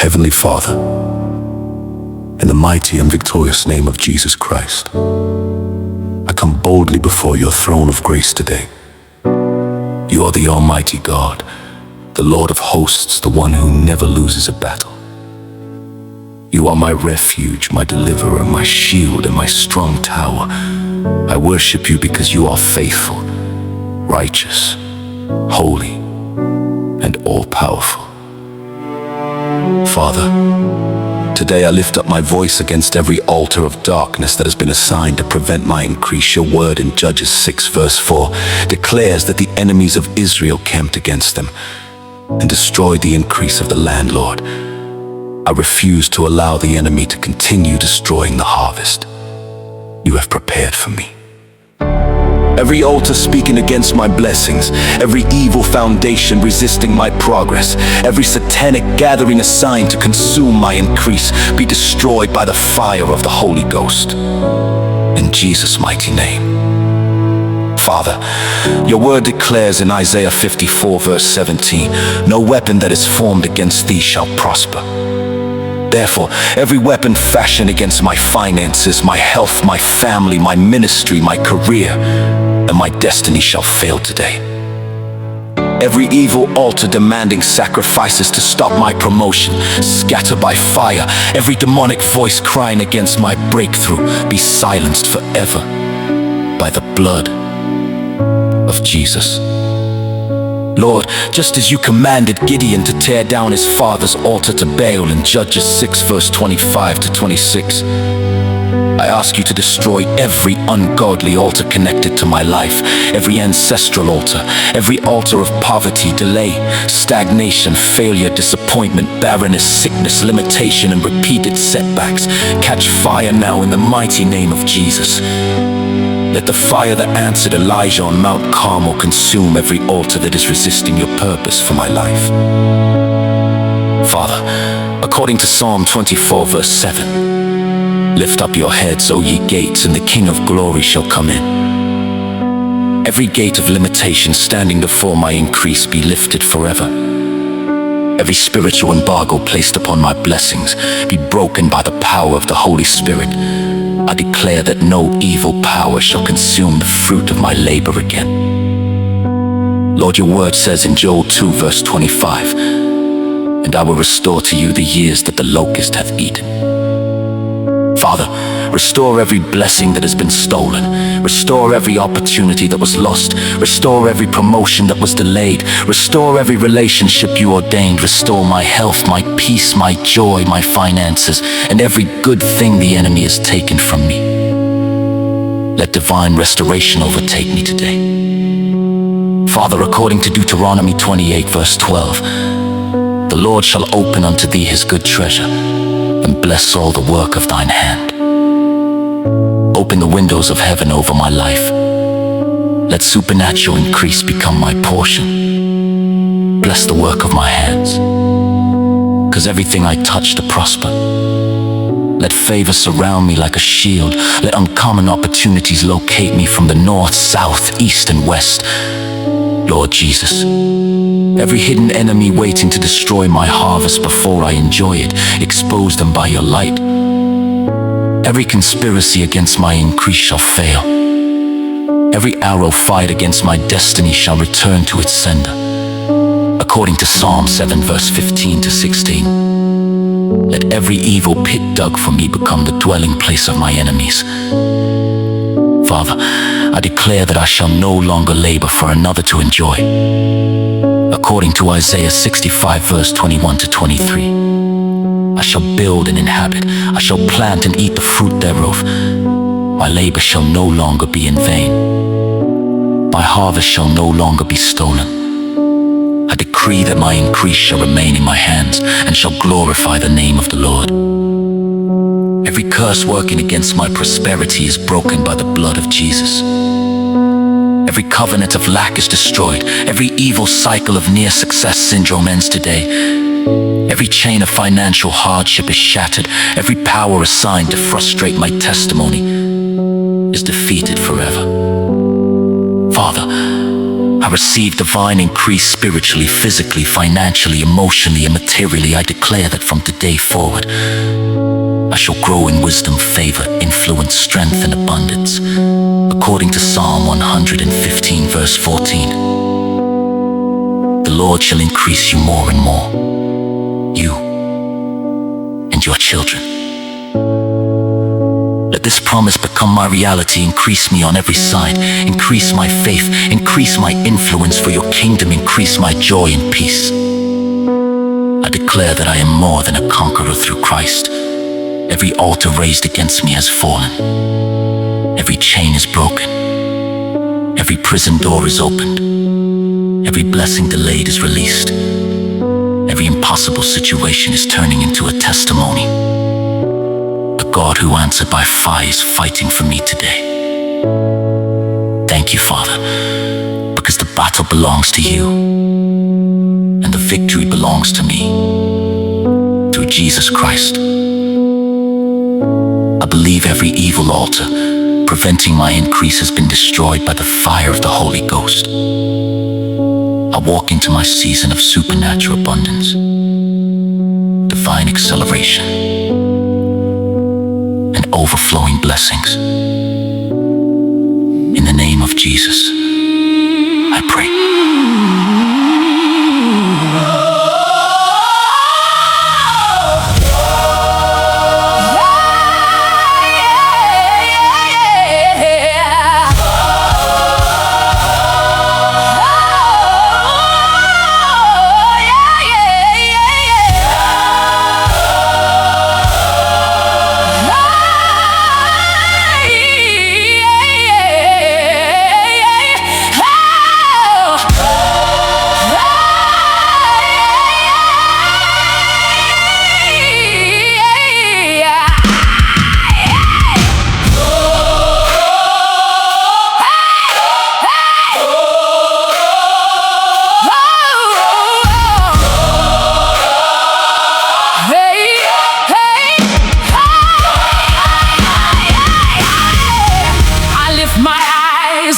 Heavenly Father, in the mighty and victorious name of Jesus Christ, I come boldly before your throne of grace today. You are the Almighty God, the Lord of hosts, the one who never loses a battle. You are my refuge, my deliverer, my shield, and my strong tower. I worship you because you are faithful, righteous, holy, and all-powerful. Father, today I lift up my voice against every altar of darkness that has been assigned to prevent my increase. Your word in Judges 6 verse 4 declares that the enemies of Israel camped against them and destroyed the increase of the land. Lord, I refuse to allow the enemy to continue destroying the harvest you have prepared for me. Every altar speaking against my blessings, every evil foundation resisting my progress, every satanic gathering assigned to consume my increase, be destroyed by the fire of the Holy Ghost. In Jesus' mighty name. Father, your word declares in Isaiah 54 verse 17, no weapon that is formed against thee shall prosper. Therefore, every weapon fashioned against my finances, my health, my family, my ministry, my career, and my destiny shall fail today. Every evil altar demanding sacrifices to stop my promotion, scatter by fire. Every demonic voice crying against my breakthrough, be silenced forever by the blood of Jesus. Lord, just as you commanded Gideon to tear down his father's altar to Baal in Judges 6 verse 25 to 26, I ask you to destroy every ungodly altar connected to my life, every ancestral altar, every altar of poverty, delay, stagnation, failure, disappointment, barrenness, sickness, limitation, and repeated setbacks. Catch fire now in the mighty name of Jesus. Let the fire that answered Elijah on Mount Carmel consume every altar that is resisting your purpose for my life. Father, according to Psalm 24 verse 7, lift up your heads, O ye gates, and the King of glory shall come in. Every gate of limitation standing before my increase be lifted forever. Every spiritual embargo placed upon my blessings be broken by the power of the Holy Spirit. I declare that no evil power shall consume the fruit of my labor again. Lord, your word says in Joel 2 verse 25, and I will restore to you the years that the locust hath eaten. Father, restore every blessing that has been stolen. Restore every opportunity that was lost. Restore every promotion that was delayed. Restore every relationship you ordained. Restore my health, my peace, my joy, my finances, and every good thing the enemy has taken from me. Let divine restoration overtake me today. Father, according to Deuteronomy 28 verse 12, the Lord shall open unto thee his good treasure, and bless all the work of thine hand. Open the windows of heaven over my life. Let supernatural increase become my portion. Bless the work of my hands, cause everything I touch to prosper. Let favor surround me like a shield. Let uncommon opportunities locate me from the north, south, east, and west. Lord Jesus, every hidden enemy waiting to destroy my harvest before I enjoy it, expose them by your light. Every conspiracy against my increase shall fail. Every arrow fired against my destiny shall return to its sender. According to Psalm 7 verse 15 to 16, let every evil pit dug for me become the dwelling place of my enemies. Father, I declare that I shall no longer labor for another to enjoy. According to Isaiah 65 verse 21 to 23, I shall build and inhabit. I shall plant and eat the fruit thereof. My labor shall no longer be in vain. My harvest shall no longer be stolen. I decree that my increase shall remain in my hands and shall glorify the name of the Lord. Every curse working against my prosperity is broken by the blood of Jesus. Every covenant of lack is destroyed. Every evil cycle of near success syndrome ends today. Every chain of financial hardship is shattered. Every power assigned to frustrate my testimony is defeated forever. Father, I receive divine increase spiritually, physically, financially, emotionally, and materially. I declare that from today forward, I shall grow in wisdom, favor, influence, strength, and abundance. According to Psalm 115, verse 14, the Lord shall increase you more and more, you and your children. Let this promise become my reality. Increase me on every side. Increase my faith. Increase my influence for your kingdom. Increase my joy and peace. I declare that I am more than a conqueror through Christ. Every altar raised against me has fallen. Every chain is broken. Every prison door is opened. Every blessing delayed is released. Every impossible situation is turning into a testimony. The God who answered by fire is fighting for me today. Thank you, Father, because the battle belongs to you and the victory belongs to me through Jesus Christ. I believe every evil altar preventing my increase has been destroyed by the fire of the Holy Ghost. I walk into my season of supernatural abundance, divine acceleration, and overflowing blessings. In the name of Jesus, I pray.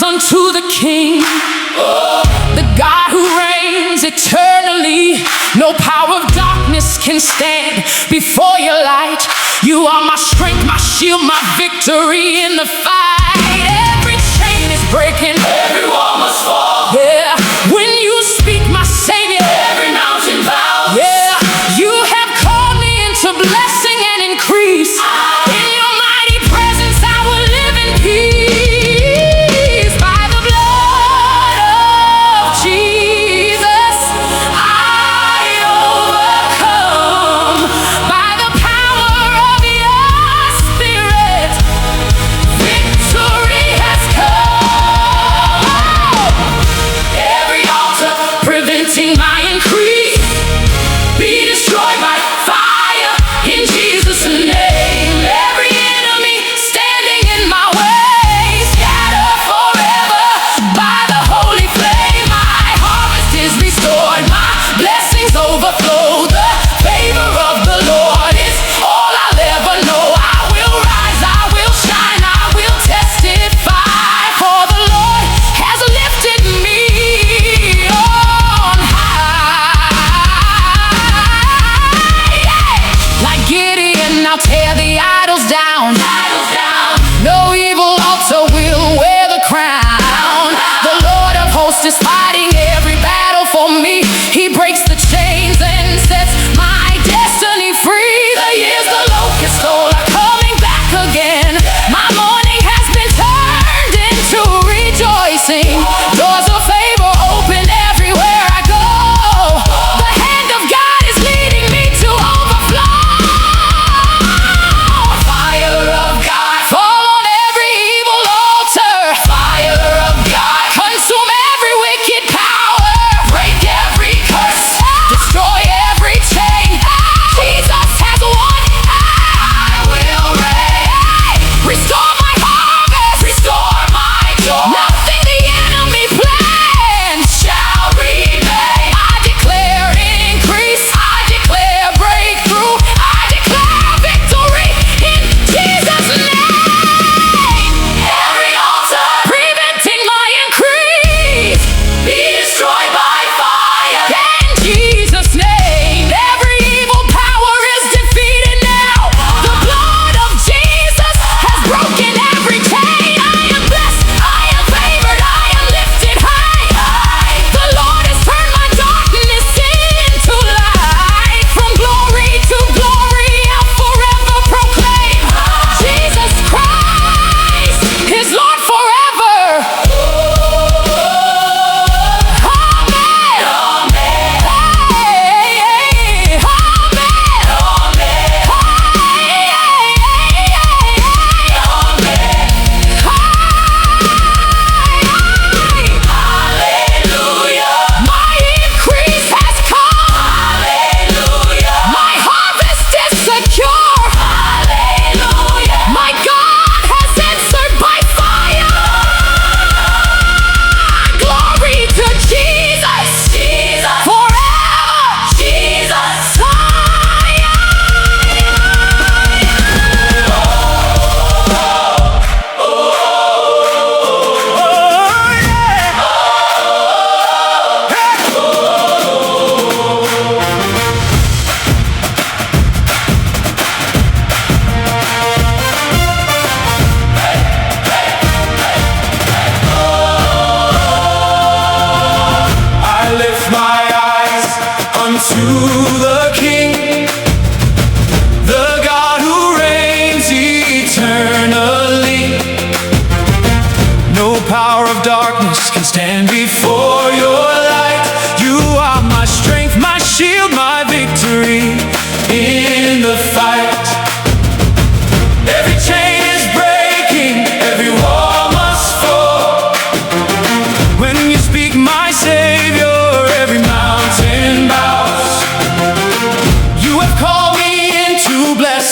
Unto the King, the God who reigns eternally. No power of darkness can stand before your light. You are my strength, my shield, my victory in the fight. Every chain is breaking, every wall must fall. Yeah, when you speak, my Savior, every mountain bows. Yeah, you have called me into blessing and increase. In your mighty presence, I will live in peace. Victory has come.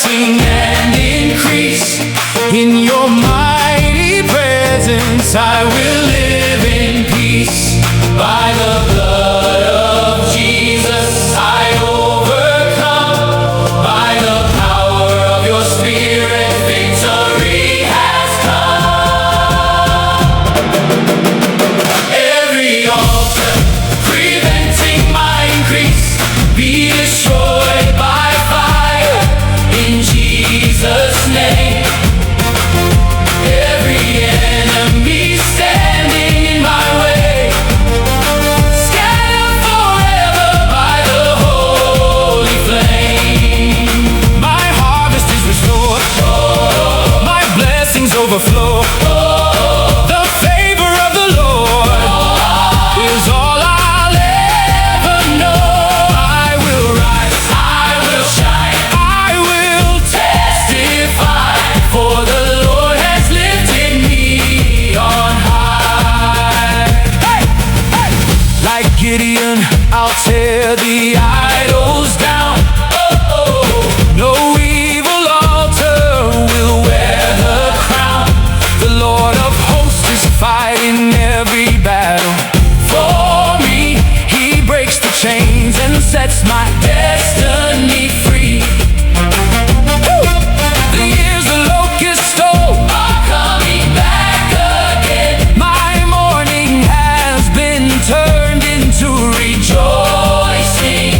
blessing and increase. In your mighty presence I will live in peace. By the blood of Jesus I overcome. By the power of your Spirit victory has come. Every altar preventing my increase be destroyed by fire in Jesus' name. Every enemy standing in my way scatter forever by the holy flame. My harvest is restored, my blessings overflow. The favor of the Lord is all I'll ever know. I will rise, I will shine, I will testify, for the Lord has lifted me on high. Hey, hey. Like Gideon, I'll tear the idols down. No evil altar will wear the crown. The Lord of hosts is fighting every battle for me. He breaks the chains and sets my destiny free. Woo! The years the locust stole are coming back again. My mourning has been turned into rejoicing.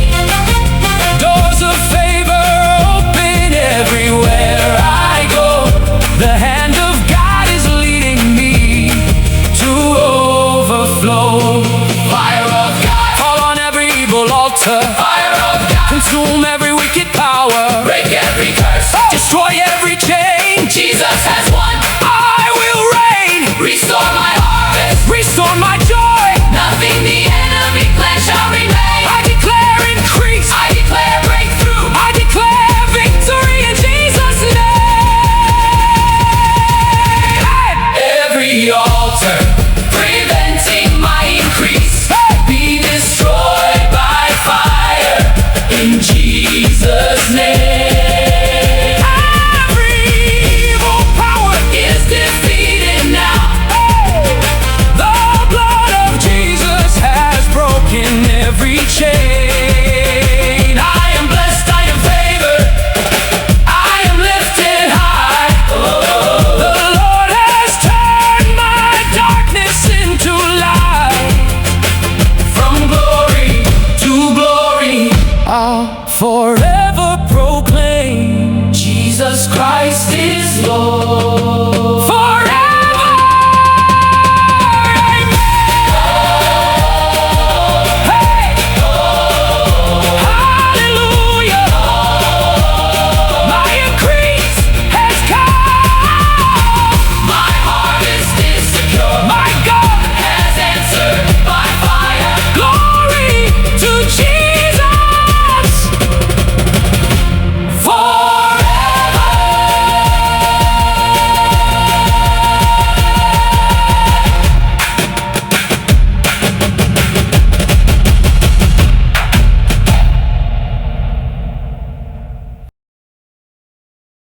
Doors of favor open everywhere I go. The hand of God is leading me to overflow. Fire of God, fall on every evil altar. Fire of God, consume every wicked power. Break every curse, destroy every chain. Jesus has won. I will reign. Restore my harvest, restore my joy. Nothing the enemy planned shall remain. I declare increase, I declare breakthrough, I declare victory in Jesus' name. Every altar preventing my increase be destroyed by fire in Jesus' name. Every evil power is defeated now. The blood of Jesus has broken every chain. I am blessed, I am favored, I am lifted high. The Lord has turned my darkness into light. From glory to glory I'll forever proclaim Jesus Christ is Lord.